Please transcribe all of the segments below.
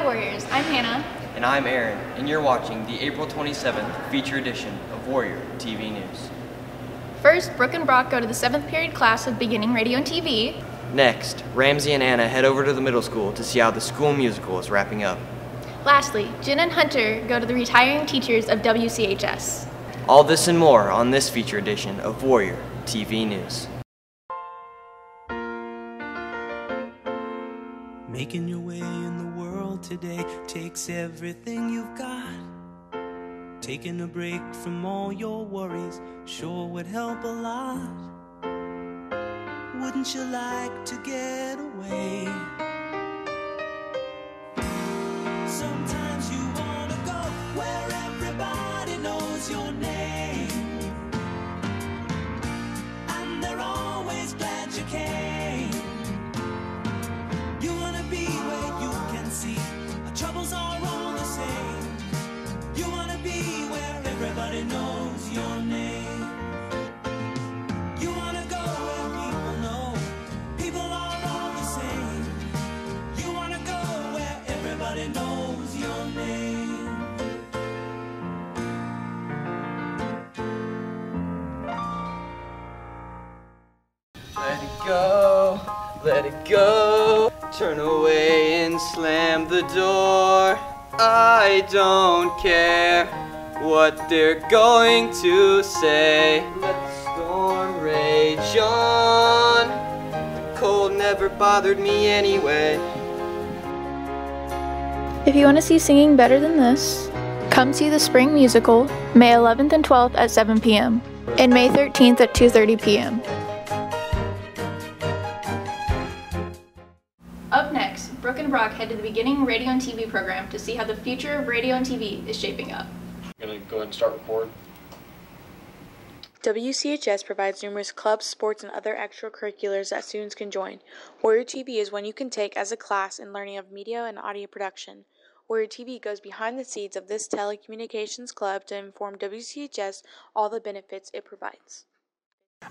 Hi Warriors, I'm Hannah. And I'm Aaron, and you're watching the April 27th feature edition of Warrior TV News. First, Brook and Brock go to the 7th period class of beginning radio and TV. Next, Ramsey and Hanna head over to the middle school to see how the school musical is wrapping up. Lastly, Jenn and Hunter go to the retiring teachers of WCHS. All this and more on this feature edition of Warrior TV News. Making your way in the world today takes everything you've got. Taking a break from all your worries sure would help a lot. Wouldn't you like to get away? Sometimes you wanna go where everybody knows your name, and they're always glad you came. You wanna be where you can see our troubles are all the same. You wanna be where everybody knows your name. You wanna go where people know people are all the same. You wanna go where everybody knows your name. Let it go, let it go. Turn away and slam the door. I don't care what they're going to say. Let the storm rage on. Cold never bothered me anyway. If you want to see singing better than this, come see the Spring Musical, May 11th and 12th at 7 p.m. and May 13th at 2:30 p.m. Up next, Brook and Brock head to the beginning radio and TV program to see how the future of radio and TV is shaping up. I'm going to go ahead and start recording. WCHS provides numerous clubs, sports, and other extracurriculars that students can join. Warrior TV is one you can take as a class in learning of media and audio production. Warrior TV goes behind the scenes of this telecommunications club to inform WCHS all the benefits it provides.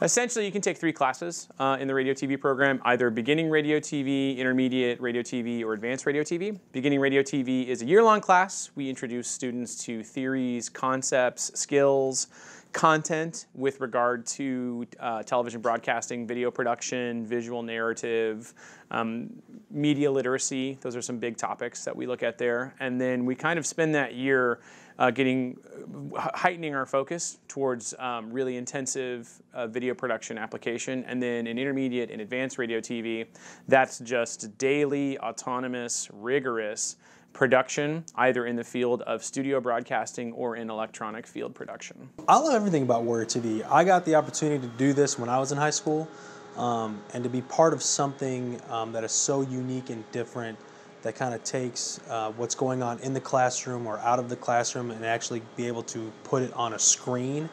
Essentially, you can take 3 classes in the radio TV program, either beginning radio TV, intermediate radio TV, or advanced radio TV. Beginning radio TV is a year-long class. We introduce students to theories, concepts, skills, content with regard to television broadcasting, video production, visual narrative, media literacy. Those are some big topics that we look at there. And then we kind of spend that year heightening our focus towards really intensive video production application. And then in intermediate and advanced radio TV, that's just daily, autonomous, rigorous production, either in the field of studio broadcasting or in electronic field production. I love everything about Warrior TV. I got the opportunity to do this when I was in high school, and to be part of something that is so unique and different, that kind of takes what's going on in the classroom or out of the classroom and actually be able to put it on a screen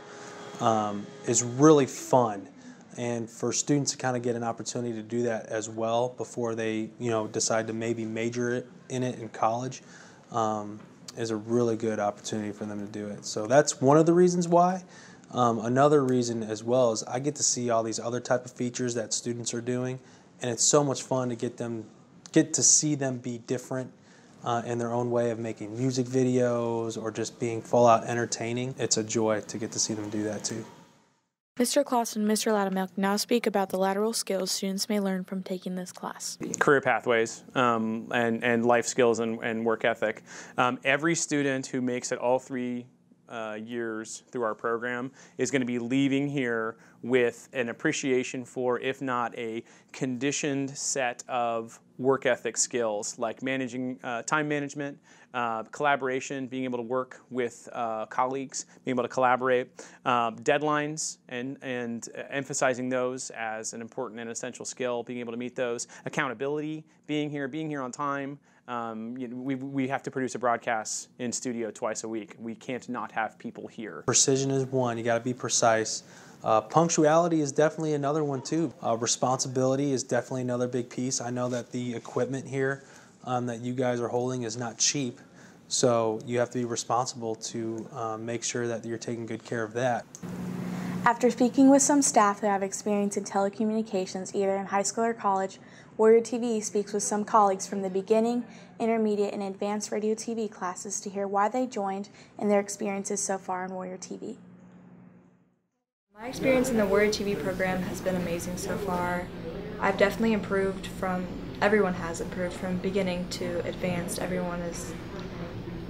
is really fun. And for students to kind of get an opportunity to do that as well before they, decide to maybe major in it in college is a really good opportunity for them to do it. So that's one of the reasons why. Another reason as well is I get to see all these other type of features that students are doing, and it's so much fun to get to see them be different in their own way of making music videos or just being full out entertaining. It's a joy to get to see them do that too. Mr. Kloss and Mr. Loudermilk now speak about the lateral skills students may learn from taking this class. Career pathways and life skills and work ethic. Every student who makes it all 3 years through our program is going to be leaving here with an appreciation for, if not a conditioned set of work ethic skills like managing time management, collaboration, being able to work with colleagues, being able to collaborate, deadlines and emphasizing those as an important and essential skill, being able to meet those, accountability, being here on time. We have to produce a broadcast in studio twice a week. We can't not have people here. Precision is one. You got to be precise. Punctuality is definitely another one too. Responsibility is definitely another big piece. I know that the equipment here that you guys are holding is not cheap, so you have to be responsible to make sure that you're taking good care of that. After speaking with some staff who have experience in telecommunications either in high school or college, Warrior TV speaks with some colleagues from the beginning, intermediate, and advanced radio TV classes to hear why they joined and their experiences so far in Warrior TV. My experience in the Warrior TV program has been amazing so far. I've definitely improved everyone has improved from beginning to advanced. Everyone has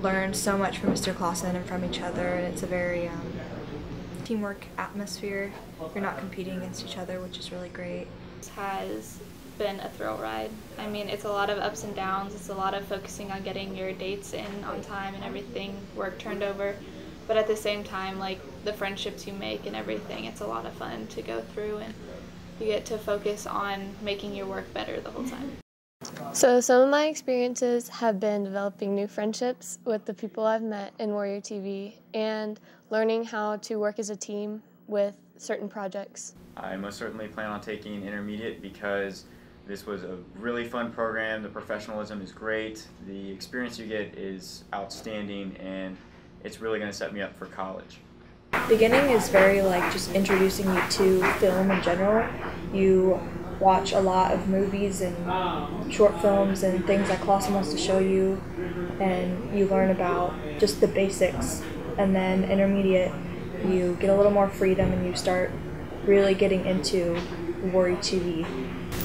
learned so much from Mr. Clausen and from each other, and it's a very teamwork atmosphere. You're not competing against each other, which is really great. This has been a thrill ride. I mean, it's a lot of ups and downs. It's a lot of focusing on getting your dates in on time and everything, work turned over. But at the same time, like the friendships you make and everything, it's a lot of fun to go through, and you get to focus on making your work better the whole time. So some of my experiences have been developing new friendships with the people I've met in Warrior TV and learning how to work as a team with certain projects. I most certainly plan on taking intermediate because this was a really fun program. The professionalism is great. The experience you get is outstanding, and it's really going to set me up for college. Beginning is very just introducing you to film in general. You watch a lot of movies and short films and things that Clausen wants to show you, and you learn about just the basics. And then intermediate, you get a little more freedom and you start really getting into Warrior TV.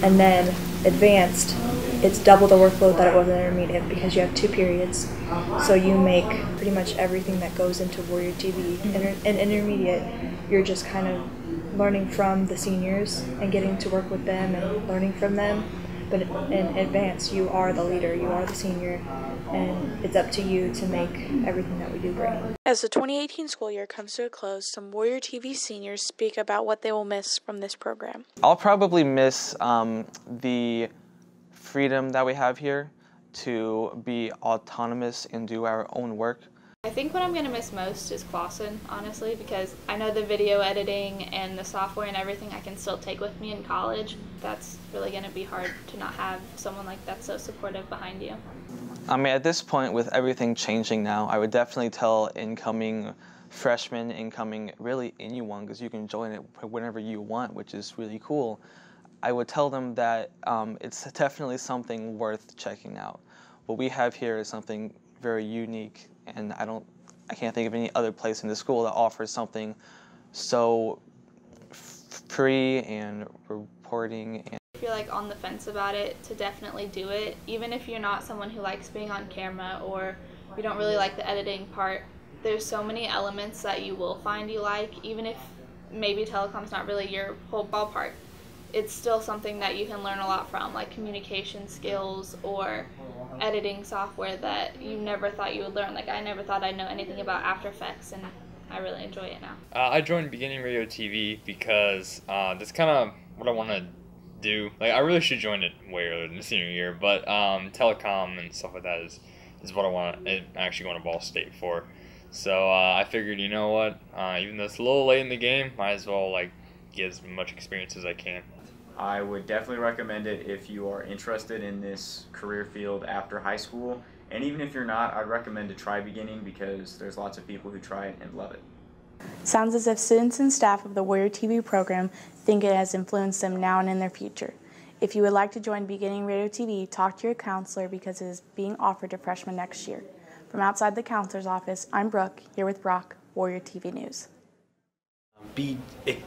And then advanced, it's double the workload that it was in intermediate because you have 2 periods. So you make pretty much everything that goes into Warrior TV. In intermediate, you're just kind of learning from the seniors and getting to work with them and learning from them. But in advanced, you are the leader, you are the senior, and it's up to you to make everything that we do great. As the 2018 school year comes to a close, some Warrior TV seniors speak about what they will miss from this program. I'll probably miss the freedom that we have here to be autonomous and do our own work. I think what I'm going to miss most is Clausen, honestly, because I know the video editing and the software and everything I can still take with me in college. That's really going to be hard to not have someone like that so supportive behind you. I mean, at this point, with everything changing now, I would definitely tell incoming freshmen, really anyone, because you can join it whenever you want, which is really cool. I would tell them that it's definitely something worth checking out. What we have here is something very unique, and I can't think of any other place in the school that offers something so free and reporting. If you're on the fence about it, to definitely do it. Even if you're not someone who likes being on camera or you don't really like the editing part, there's so many elements that you will find you like, even if maybe telecom's not really your whole ballpark. It's still something that you can learn a lot from, like communication skills or editing software that you never thought you would learn. I never thought I'd know anything about After Effects, and I really enjoy it now. I joined Beginning Radio TV because that's kind of what I want to do. I really should join it way earlier than the senior year, but telecom and stuff like that is what I want to actually go to Ball State for. So I figured, you know what, even though it's a little late in the game, might as well get as much experience as I can. I would definitely recommend it if you are interested in this career field after high school. And even if you're not, I'd recommend to try Beginning because there's lots of people who try it and love it. Sounds as if students and staff of the Warrior TV program think it has influenced them now and in their future. If you would like to join Beginning Radio TV, talk to your counselor because it is being offered to freshmen next year. From outside the counselor's office, I'm Brooke, here with Brock, Warrior TV News. Be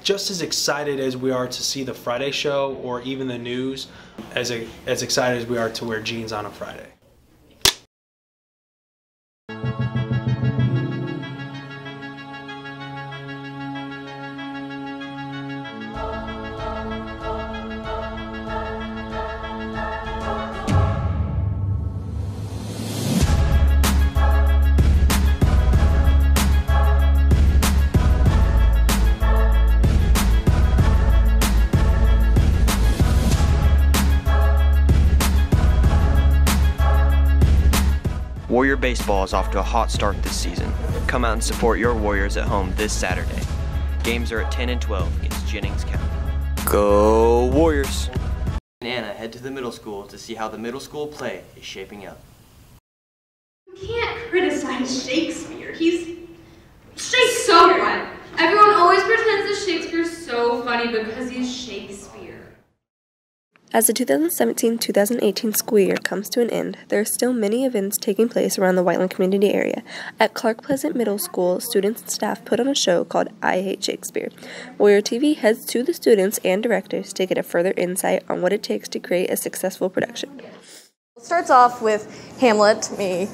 just as excited as we are to see the Friday show or even the news, as excited as we are to wear jeans on a Friday. Warrior Baseball is off to a hot start this season. Come out and support your Warriors at home this Saturday. Games are at 10 and 12 against Jennings County. Go Warriors! Hanna head to the middle school to see how the middle school play is shaping up. You can't criticize Shakespeare. He's so what? Everyone always pretends that Shakespeare's so funny because he's Shakespeare. As the 2017-2018 school year comes to an end, there are still many events taking place around the Whiteland community area. At Clark Pleasant Middle School, students and staff put on a show called I Hate Shakespeare. Warrior TV heads to the students and directors to get a further insight on what it takes to create a successful production. It starts off with Hamlet, me,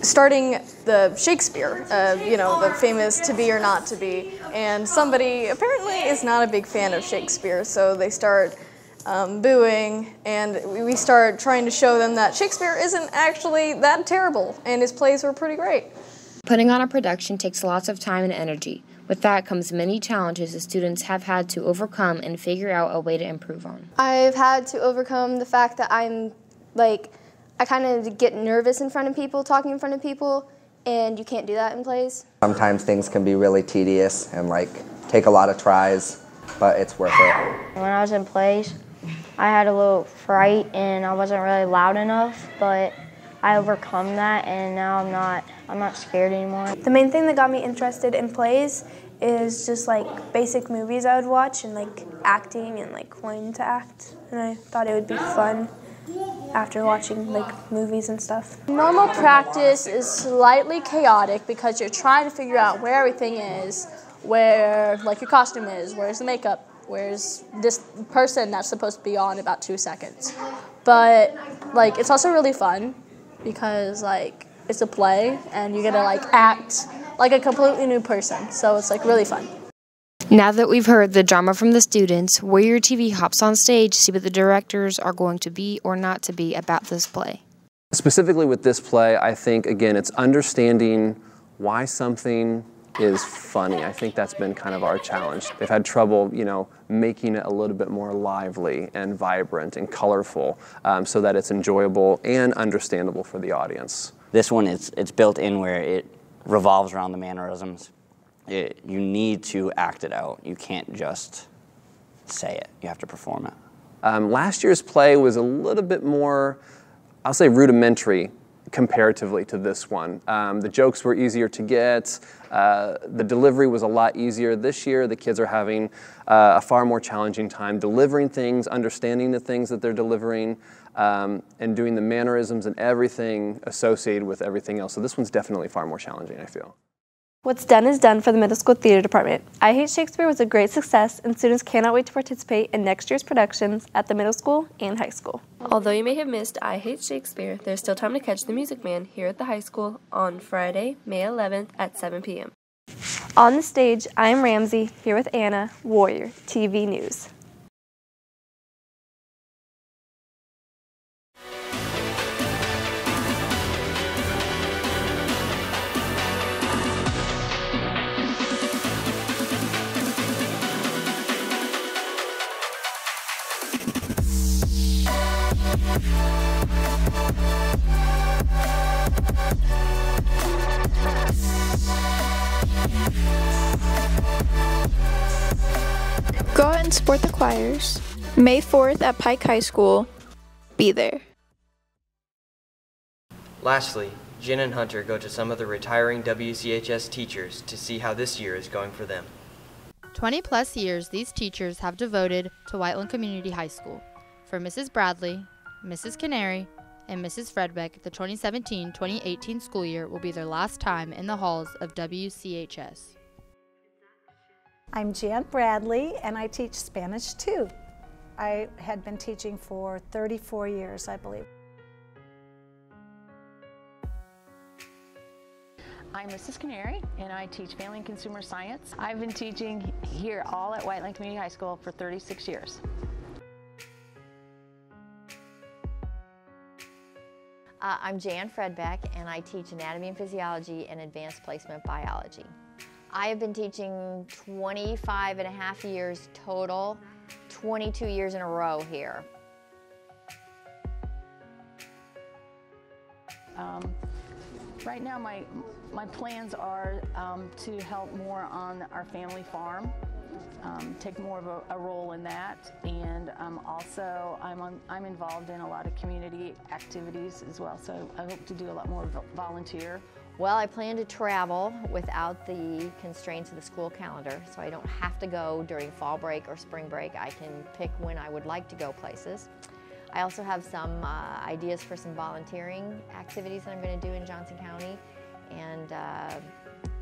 starting the Shakespeare, the famous To Be or Not to Be, and somebody apparently is not a big fan of Shakespeare, so they start booing, and we start trying to show them that Shakespeare isn't actually that terrible, and his plays were pretty great. Putting on a production takes lots of time and energy. With that comes many challenges the students have had to overcome and figure out a way to improve on. I've had to overcome the fact that I kind of get nervous in front of people, talking in front of people, and you can't do that in plays. Sometimes things can be really tedious and take a lot of tries, but it's worth it. When I was in plays, I had a little fright and I wasn't really loud enough, but I overcome that and now I'm not scared anymore. The main thing that got me interested in plays is just basic movies I would watch and acting and wanting to act, and I thought it would be fun after watching movies and stuff. Normal practice is slightly chaotic because you're trying to figure out where everything is, where your costume is, where's the makeup, where's this person that's supposed to be on in about 2 seconds. But it's also really fun because it's a play and you get to act like a completely new person, so it's really fun. Now that we've heard the drama from the students, Warrior TV hops on stage to see what the directors are going to be or not to be about this play. Specifically with this play, I think, again, it's understanding why something is funny. I think that's been kind of our challenge. They've had trouble, making it a little bit more lively and vibrant and colorful so that it's enjoyable and understandable for the audience. This one, it's built in where it revolves around the mannerisms. You need to act it out. You can't just say it. You have to perform it. Last year's play was a little bit more, I'll say, rudimentary comparatively to this one. The jokes were easier to get. The delivery was a lot easier. This year, the kids are having a far more challenging time delivering things, understanding the things that they're delivering, and doing the mannerisms and everything associated with everything else. So this one's definitely far more challenging, I feel. What's done is done for the middle school theater department. I Hate Shakespeare was a great success, and students cannot wait to participate in next year's productions at the middle school and high school. Although you may have missed I Hate Shakespeare, there's still time to catch the Music Man here at the high school on Friday, May 11th at 7 p.m. On the stage, I'm Ramsey, here with Anna, Warrior TV News. Go out and support the choirs. May 4th at Pike High School. Be there. Lastly, Jenn and Hunter go to some of the retiring WCHS teachers to see how this year is going for them. 20+ years these teachers have devoted to Whiteland Community High School. For Mrs. Bradley, Mrs. Canary, and Mrs. Fredbeck, the 2017-2018 school year will be their last time in the halls of WCHS. I'm Jenn Bradley, and I teach Spanish 2. I had been teaching for 34 years, I believe. I'm Mrs. Canary, and I teach Family and Consumer Science. I've been teaching here all at Whiteland Community High School for 36 years. I'm Jan Fredbeck, and I teach Anatomy and Physiology and Advanced Placement Biology. I have been teaching 25.5 years total, 22 years in a row here. Right now my plans are to help more on our family farm, take more of a role in that, and also I'm involved in a lot of community activities as well, so I hope to do a lot more volunteer Well, I plan to travel without the constraints of the school calendar, so I don't have to go during fall break or spring break. I can pick when I would like to go places. I also have some ideas for some volunteering activities that I'm going to do in Johnson County, and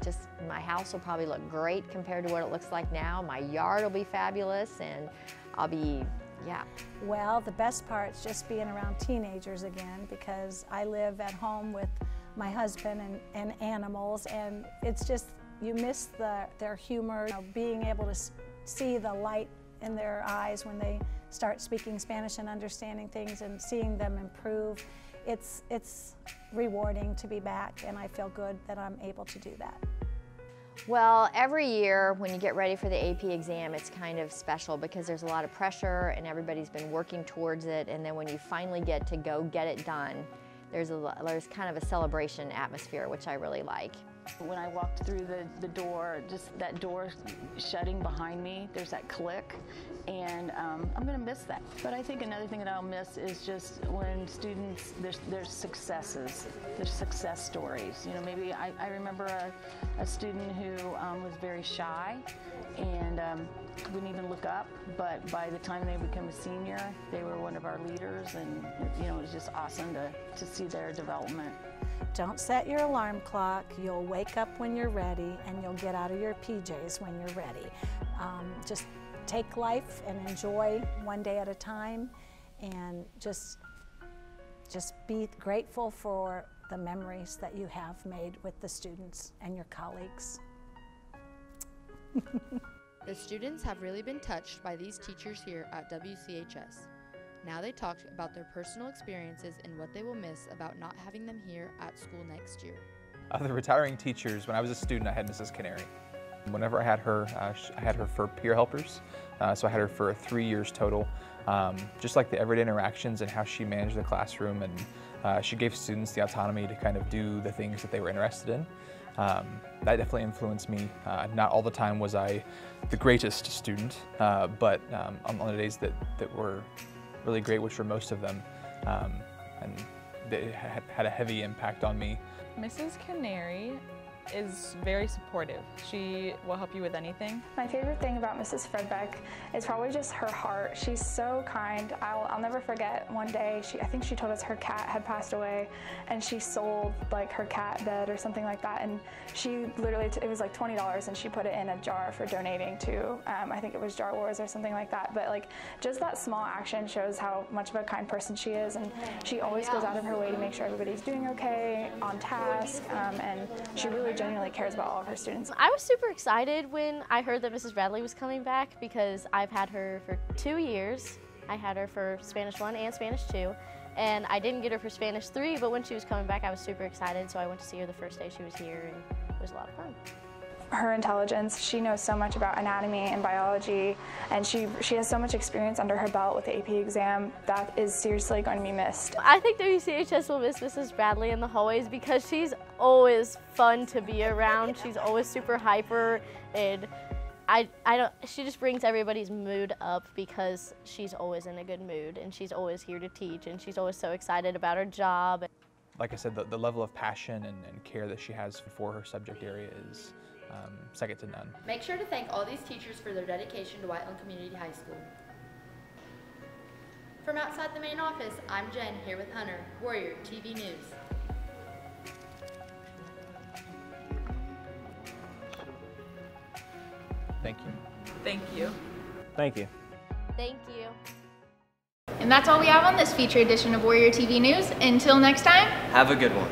just my house will probably look great compared to what it looks like now. My yard will be fabulous, and I'll be, yeah. Well, the best part is just being around teenagers again, because I live at home with my husband and animals, and it's just, you miss their humor, being able to see the light in their eyes when they start speaking Spanish and understanding things and seeing them improve. It's rewarding to be back, and I feel good that I'm able to do that. Well, every year when you get ready for the AP exam, it's kind of special because there's a lot of pressure and everybody's been working towards it, and then when you finally get to go get it done, there's kind of a celebration atmosphere, which I really like. When I walked through the door, just that door shutting behind me, there's that click, and I'm going to miss that. But I think another thing that I'll miss is just when students, there's successes, there's success stories. You know, maybe I remember a student who was very shy and wouldn't even look up, but by the time they become a senior, they were one of our leaders, and you know, it was just awesome to see their development. Don't set your alarm clock. You'll wake up when you're ready, and you'll get out of your PJs when you're ready. Just take life and enjoy one day at a time, and just be grateful for the memories that you have made with the students and your colleagues. The students have really been touched by these teachers here at WCHS. Now they talked about their personal experiences and what they will miss about not having them here at school next year. The retiring teachers, when I was a student, I had Mrs. Canary. Whenever I had her for peer helpers, so I had her for 3 years total. Just like the everyday interactions and how she managed the classroom, and she gave students the autonomy to kind of do the things that they were interested in. That definitely influenced me. Not all the time was I the greatest student, but on the days that were really great, which were most of them, and they had a heavy impact on me. Mrs. Canary is very supportive. She will help you with anything. My favorite thing about Mrs. Fredbeck is probably just her heart. She's so kind. I'll never forget one day, I think she told us her cat had passed away, and she sold like her cat bed or something like that, and she literally, it was like $20, and she put it in a jar for donating to, I think it was Jar Wars or something like that. But like, just that small action shows how much of a kind person she is, and she always goes out of her way to make sure everybody's doing okay, on task, and she really genuinely cares about all of her students. I was super excited when I heard that Mrs. Bradley was coming back, because I've had her for 2 years. I had her for Spanish 1 and Spanish 2, and I didn't get her for Spanish 3, but when she was coming back I was super excited, so I went to see her the first day she was here, and it was a lot of fun. Her intelligence, she knows so much about anatomy and biology, and she has so much experience under her belt with the AP exam that is seriously going to be missed. I think WCHS will miss Mrs. Bradley in the hallways because she's always fun to be around. She's always super hyper, and she just brings everybody's mood up because she's always in a good mood, and she's always here to teach, and she's always so excited about her job. Like I said, the level of passion and care that she has for her subject area is second to none. Make sure to thank all these teachers for their dedication to Whiteland Community High School. From outside the main office, I'm Jen, here with Hunter, Warrior TV News. Thank you. Thank you. Thank you. Thank you. And that's all we have on this feature edition of Warrior TV News. Until next time, Have a good one.